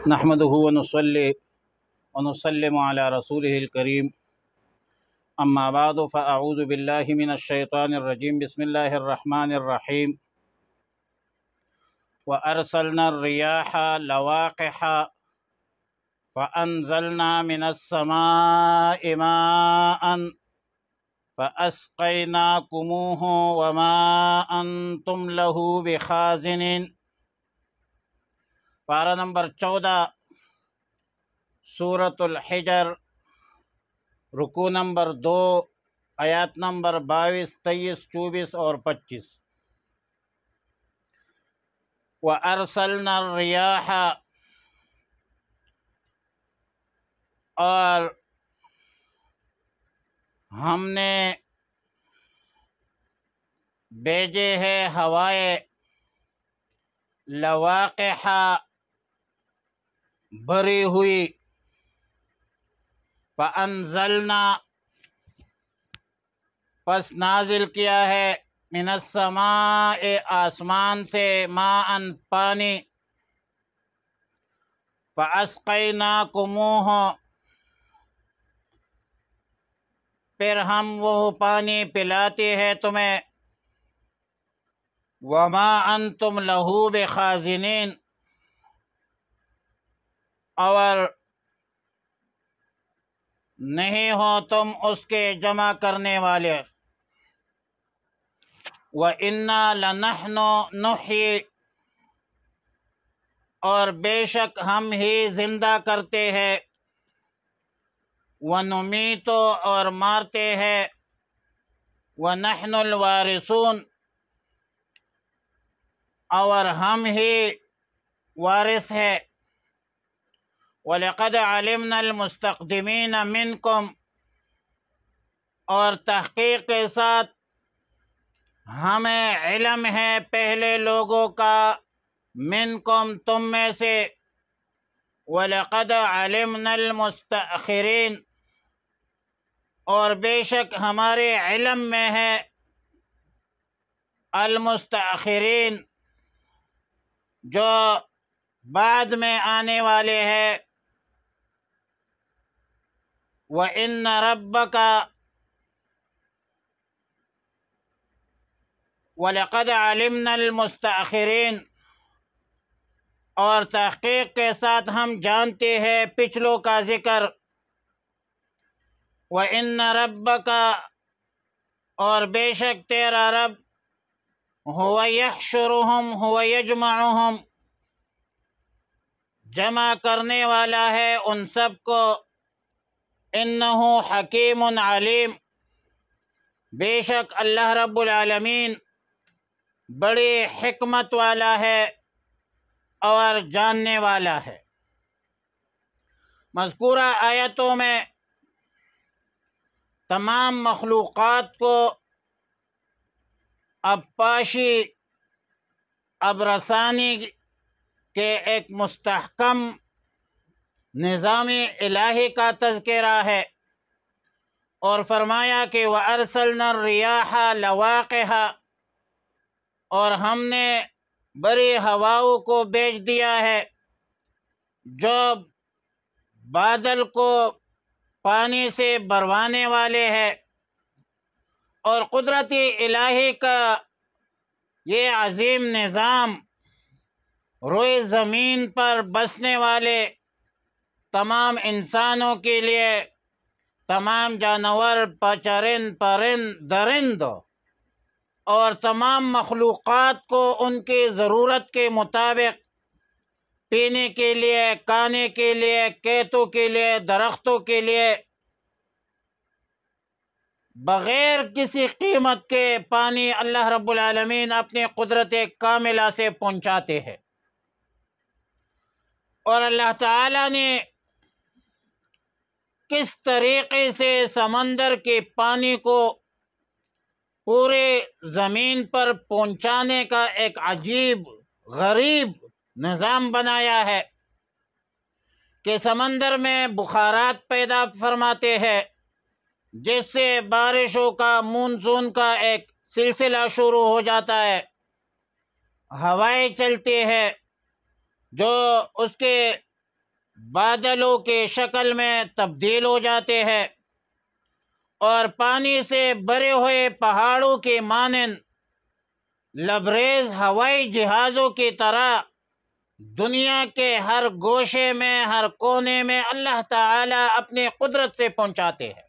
نحمده ونصلي ونسلم على رسوله الكريم اما بعد فاعوذ بالله من الشيطان الرجيم بسم الله الرحمن الرحيم وارسلنا الرياح لواقح فانزلنا من السماء ماء فاسقيناكموه وما انتم له بخازنين۔ پارہ نمبر 14 سورۃ الحجر، رکوع نمبر 2، آیات نمبر 22، 23، 24 اور 25۔ وَأَرْسَلْنَا الرِّيَاحَ، اور ہم نے بھیجے ہے ہوائے، لواقح، بھری ہوئی، فَأَنزَلْنَا، پس نازل کیا ہے، من السماء، آسمان سے، ماءً، پانی، فَأَسْقَيْنَاكُمُوهُ، پھر ہم وہ پانی پلاتے ہیں تمہیں، وَمَا أَنْتُمْ لَهُ بِخَازِنِينَ، اور نہیں ہو تم اس کے جمع کرنے والے۔ وَإِنَّا لَنَحْنُ نُحْيِي، اور بے شک ہم ہی زندہ کرتے ہیں، وَنُمِيتُ، اور مارتے ہیں، وَنَحْنُ الْوَارِثُونَ، اور ہم ہی وارث ہے۔ وَلَقَدْ عَلِمْنَا الْمُسْتَقْدِمِينَ مِنْكُمْ، اور تحقیق کے ساتھ ہمیں علم ہے پہلے لوگوں کا، منکم، تم میں سے، وَلَقَدْ عَلِمْنَا الْمُسْتَأْخِرِينَ، اور بے شک ہمارے علم میں ہے المستأخرین، جو بعد میں آنے والے ہیں۔ وَإِنَّ رَبَّكَ، وَلَقَدْ عَلِمْنَا الْمُسْتَأْخِرِينَ، اور تحقیق کے ساتھ ہم جانتے ہیں پچھلوں کا ذکر۔ وَإِنَّ رَبَّكَ، اور بے شک تیرا رب، هُوَ يَحْشُرُهُمْ هُوَ يَجْمَعُهُمْ، جمع کرنے والا ہے ان سب کو، إِنَّهُ حَكِيمٌ عَلِيمٌ، بے شک اللہ رب العالمین بڑی حکمت والا ہے اور جاننے والا ہے۔ مذکورہ آیتوں میں تمام مخلوقات کو ابپاشی، ابرسانی کے ایک مستحکم نظام الہی کا تذکرہ ہے، اور فرمایا کہ وَأَرْسَلْنَا الرِّيَاحَ لَوَاقِحَ، اور ہم نے بری ہواؤں کو بھیج دیا ہے جو بادل کو پانی سے بھروانے والے ہیں۔ اور قدرتی الہی کا یہ عظیم نظام روئے زمین پر بسنے والے تمام انسانوں کے لیے، تمام جانور، چرند، پرند، درند، اور تمام مخلوقات کو ان کی ضرورت کے مطابق پینے کے لیے، کھانے کے لیے، کھیتوں کے لیے، درختوں کے لیے، بغیر کسی قیمت کے پانی اللہ رب العالمین اپنی قدرت کاملہ سے پہنچاتے ہیں۔ اور اللہ تعالیٰ نے کس طریقے سے سمندر کے پانی کو پورے زمین پر پہنچانے کا ایک عجیب غریب نظام بنایا ہے کہ سمندر میں بخارات پیدا فرماتے ہیں، جس سے بارشوں کا، مونسون کا ایک سلسلہ شروع ہو جاتا ہے، ہوائیں چلتی ہے جو اس کے بادلوں کے شکل میں تبدیل ہو جاتے ہیں اور پانی سے بھرے ہوئے پہاڑوں کے مانند لبریز ہوائی جہازوں کی طرح دنیا کے ہر گوشے میں، ہر کونے میں اللہ تعالیٰ اپنی قدرت سے پہنچاتے ہیں،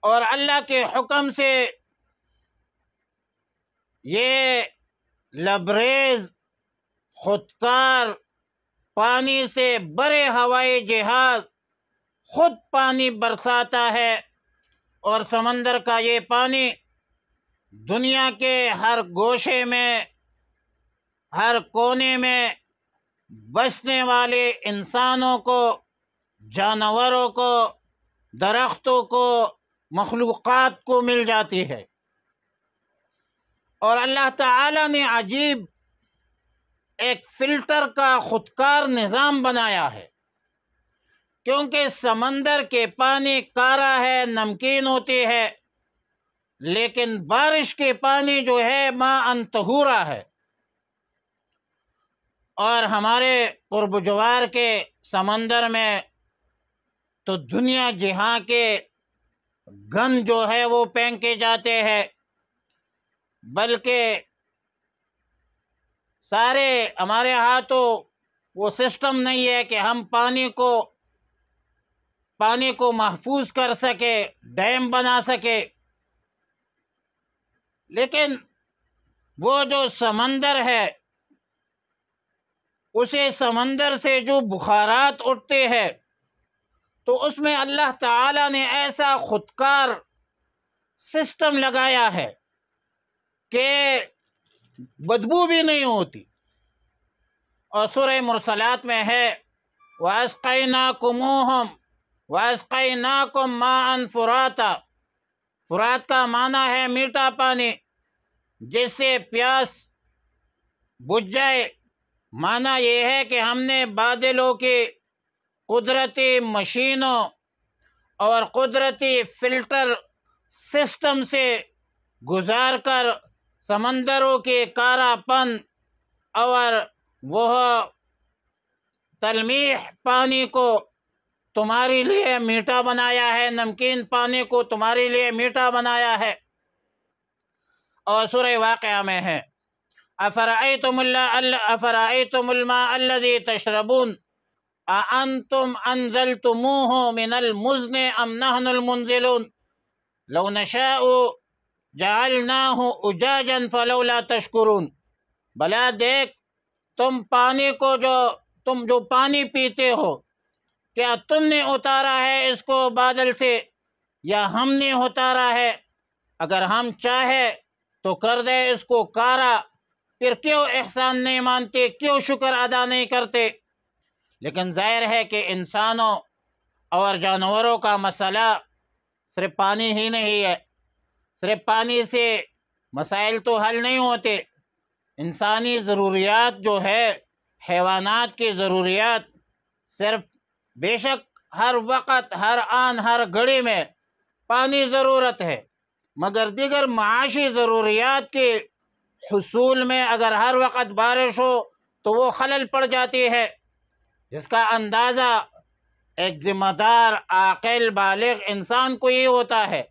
اور اللہ کے حکم سے یہ لبریز خودکار پانی سے بھرے ہوائی جہاز خود پانی برساتا ہے، اور سمندر کا یہ پانی دنیا کے ہر گوشے میں، ہر کونے میں بسنے والے انسانوں کو، جانوروں کو، درختوں کو، مخلوقات کو مل جاتی ہے۔ اور اللہ تعالیٰ نے عجیب ایک فلٹر کا خودکار نظام بنایا ہے، کیونکہ سمندر کے پانی کارا ہے، نمکین ہوتی ہے، لیکن بارش کے پانی جو ہے ماء طہورا ہے، اور ہمارے قرب و جوار کے سمندر میں تو دنیا جہاں کے گن جو ہے وہ پھینکے جاتے ہیں، بلکہ سارے ہمارے ہاں تو وہ سسٹم نہیں ہے کہ ہم پانی کو محفوظ کر سکے، ڈیم بنا سکے، لیکن وہ جو سمندر ہے، اسے سمندر سے جو بخارات اٹھتے ہیں، تو اس میں اللہ تعالیٰ نے ایسا خودکار سسٹم لگایا ہے کہ بدبو بھی نہیں ہوتی۔ اور سورہ مرسلات میں ہے وَأَسْقَيْنَاكُمُوهُمْ وَأَسْقَيْنَاكُمْ مَاءً فُرَاتًا۔ فرات کا معنی ہے میٹھا پانی، جس سے پیاس بجھ جائے۔ معنی یہ ہے کہ ہم نے بادلوں کی قدرتی مشینوں اور قدرتی فلٹر سسٹم سے گزار کر سمندروں کے کارا پن اور وہ تلمیح پانی کو تمہارے لیے میٹھا بنایا ہے، نمکین پانی کو تمہارے لیے میٹھا بنایا ہے۔ اور سورہ واقعہ میں ہے افرأیتم الماء الذی تشربون اانتم انزلتموه من المزن ام نحن المنزلون لو نشاء جعلناه اجاجا فلولا تشکرون۔ بلا دیکھ تم جو پانی پیتے ہو، کیا تم نے اتارا ہے اس کو بادل سے یا ہم نے اتارا ہے؟ اگر ہم چاہے تو کر دے اس کو کارا، پھر کیوں احسان نہیں مانتے، کیوں شکر ادا نہیں کرتے؟ لیکن ظاہر ہے کہ انسانوں اور جانوروں کا مسئلہ صرف پانی ہی نہیں ہے، صرف پانی سے مسائل تو حل نہیں ہوتے۔ انسانی ضروریات جو ہے، حیوانات کی ضروریات، صرف بے شک ہر وقت، ہر آن، ہر گھڑی میں پانی ضرورت ہے، مگر دیگر معاشی ضروریات کے حصول میں اگر ہر وقت بارش ہو تو وہ خلل پڑ جاتی ہے، جس کا اندازہ ایک ذمہ دار، عاقل، بالغ انسان کو یہ ہوتا ہے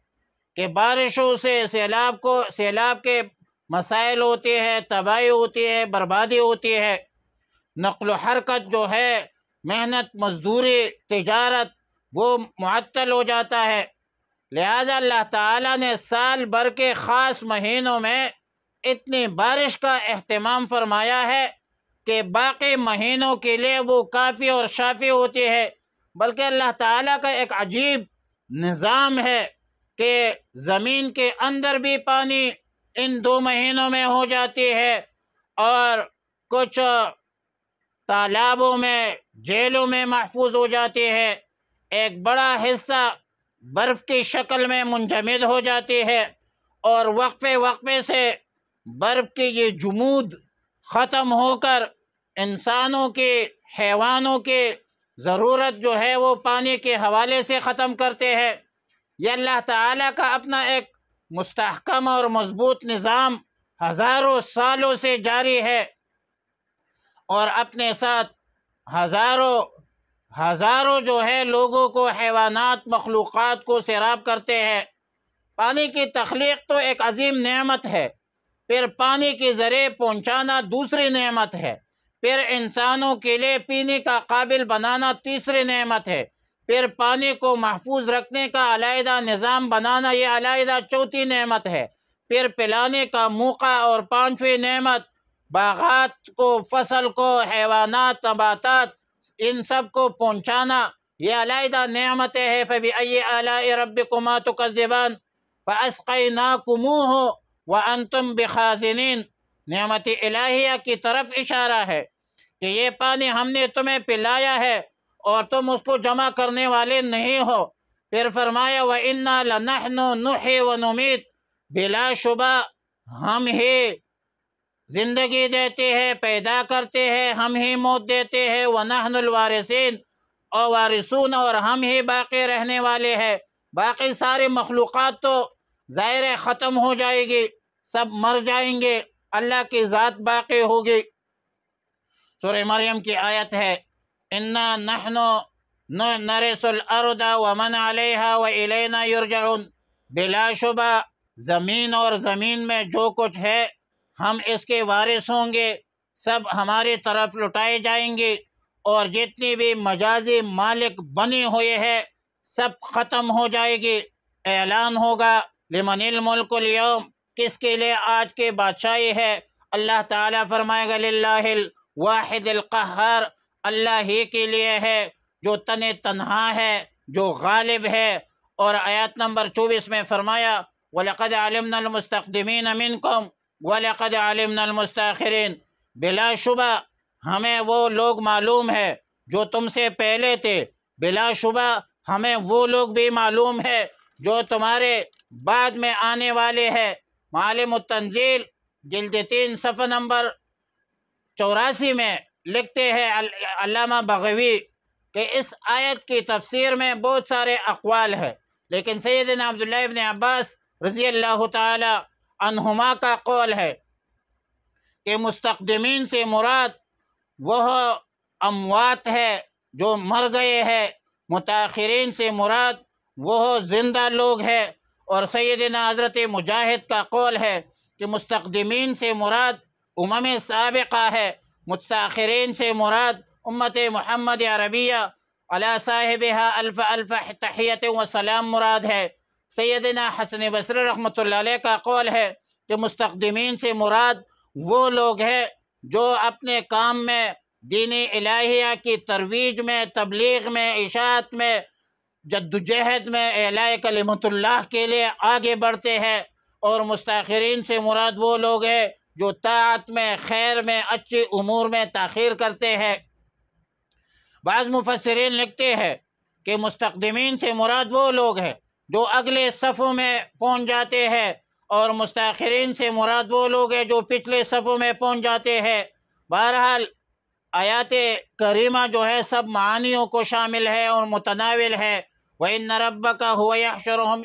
کہ بارشوں سے سیلاب کے مسائل ہوتے ہیں، تباہی ہوتی ہے، بربادی ہوتی ہے، نقل و حرکت جو ہے، محنت مزدوری، تجارت، وہ معطل ہو جاتا ہے۔ لہٰذا اللہ تعالیٰ نے سال بھر کے خاص مہینوں میں اتنی بارش کا اہتمام فرمایا ہے کہ باقی مہینوں کے لیے وہ کافی اور شافی ہوتی ہے۔ بلکہ اللہ تعالیٰ کا ایک عجیب نظام ہے کہ زمین کے اندر بھی پانی ان 2 مہینوں میں ہو جاتی ہے، اور کچھ تالابوں میں، جھیلوں میں محفوظ ہو جاتی ہے، ایک بڑا حصہ برف کی شکل میں منجمد ہو جاتی ہے، اور وقفے وقفے سے برف کی یہ جمود ختم ہو کر انسانوں کے، حیوانوں کے ضرورت جو ہے وہ پانی کے حوالے سے ختم کرتے ہیں۔ یہ اللہ تعالیٰ کا اپنا ایک مستحکم اور مضبوط نظام ہزاروں سالوں سے جاری ہے، اور اپنے ساتھ ہزاروں جو ہے لوگوں کو، حیوانات، مخلوقات کو سیراب کرتے ہیں۔ پانی کی تخلیق تو ایک عظیم نعمت ہے، پھر پانی کے ذریعے پہنچانا دوسری نعمت ہے، پھر انسانوں کے لیے پینے کا قابل بنانا تیسری نعمت ہے، پھر پانی کو محفوظ رکھنے کا علیحدہ نظام بنانا یہ علیحدہ چوتھی نعمت ہے، پھر پلانے کا موقع اور پانچویں نعمت، باغات کو، فصل کو، حیوانات، نباتات، ان سب کو پہنچانا یہ علیحدہ نعمتیں ہیں۔ فَبِأَيِّ آلَاءِ رَبِّكُمَا تُكَذِّبَانِ فَأَسْقَيْنَاكُمُوهُ وَأَنْتُمْ بِخَازِنِينَ۔ نعمت الہیہ کی طرف اشارہ ہے کہ یہ پانی ہم نے تمہیں پلایا ہے اور تم اس کو جمع کرنے والے نہیں ہو۔ پھر فرمایا وَإِنَّا لَنَحْنُ نُحْيِي وَنُمِيتُ، بلا شبہ ہم ہی زندگی دیتے ہیں، پیدا کرتے ہیں، ہم ہی موت دیتے ہیں، وَنَحْنُ الْوَارِثُونَ، اور وارثون، اور ہم ہی باقی رہنے والے ہیں۔ باقی ساری مخلوقات تو ظاہر ختم ہو جائے گی، سب مر جائیں گے، اللہ کی ذات باقی ہوگی۔ سورہ مریم کی آیت ہے اِنَّا نَحْنُ نَرِثُ الْأَرْضَ وَمَنْ عَلَيْهَا وَإِلَيْنَا يُرْجَعُونَ، بلا شبہ زمین اور زمین میں جو کچھ ہے ہم اس کے وارث ہوں گے، سب ہماری طرف لٹائے جائیں گے، اور جتنی بھی مجازی مالک بنے ہوئے ہیں سب ختم ہو جائے گی۔ اعلان ہوگا لمن الملک اليوم، کس کے لیے آج کے بادشاہی ہے؟ اللہ تعالیٰ فرمائے گا للہ الواحد القہار، اللہ ہی کے لیے ہے جو تنہا ہے، جو غالب ہے۔ اور آیت نمبر 24 میں فرمایا وَلَقَدْ عَلِمْنَا الْمُسْتَقْدِمِينَ مِنْكُمْ وَلَقَدْ عَلِمْنَا الْمُسْتَأْخِرِينَ، بلا شبہ ہمیں وہ لوگ معلوم ہے جو تم سے پہلے تھے، بلا شبہ ہمیں وہ لوگ بھی معلوم ہے جو تمہارے بعد میں آنے والے ہیں۔ معالم التنزیل جلد 3 صفحہ نمبر 84 میں لکھتے ہیں علامہ بغوی کہ اس آیت کی تفسیر میں بہت سارے اقوال ہیں، لیکن سیدنا عبداللہ ابن عباس رضی اللہ تعالی عنہما کا قول ہے کہ مستقدمین سے مراد وہ اموات ہے جو مر گئے ہیں، متاخرین سے مراد وہ زندہ لوگ ہیں۔ اور سیدنا حضرت مجاہد کا قول ہے کہ مستقدمین سے مراد امم سابقہ ہے، متاخرین سے مراد امت محمد عربیہ علی صاحبها الف الف تحیت و سلام مراد ہے۔ سیدنا حسن بصری رحمۃ اللہ علیہ کا قول ہے کہ مستقدمین سے مراد وہ لوگ ہیں جو اپنے کام میں دین الہیہ کی ترویج میں، تبلیغ میں، اشاعت میں، جدوجہد میں، اعلاء کلمت اللہ کے لیے آگے بڑھتے ہیں۔ اور مستاخرین سے مراد وہ لوگ ہیں جو طاعت میں، خیر میں، اچھے امور میں تاخیر کرتے ہیں۔ بعض مفسرین لکھتے ہیں کہ مستقدمین سے مراد وہ لوگ ہیں جو اگلے صفوں میں پہنچ جاتے ہیں، اور مستاخرین سے مراد وہ لوگ ہیں جو پچھلے صفوں میں پہنچ جاتے ہیں۔ بہرحال آیات کریمہ جو ہے سب معانیوں کو شامل ہے اور متناول ہے۔ وَإِنَّ رَبَّكَ هُوَ يَحْشُرُهُمْ،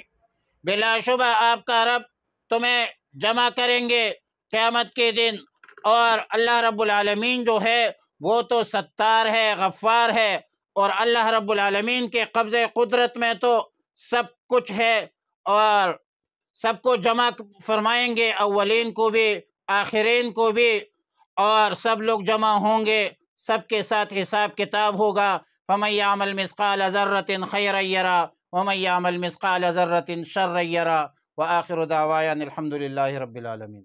بلا شبہ آپ کا رب تمہیں جمع کریں گے قیامت کے دن، اور اللہ رب العالمین جو ہے وہ تو ستار ہے، غفار ہے، اور اللہ رب العالمین کے قبضہ قدرت میں تو سب کچھ ہے، اور سب کو جمع فرمائیں گے، اولین کو بھی، آخرین کو بھی، اور سب لوگ جمع ہوں گے، سب کے ساتھ حساب کتاب ہوگا۔ فَمَن يَعْمَلْ مِثْقَالَ ذَرَّةٍ خَيْرًا يَرَهُ وَمَن يَعْمَلْ مِثْقَالَ ذَرَّةٍ شَرًّا يَرَهُ۔ وآخر دعوانا الحمد للہ رب العالمین۔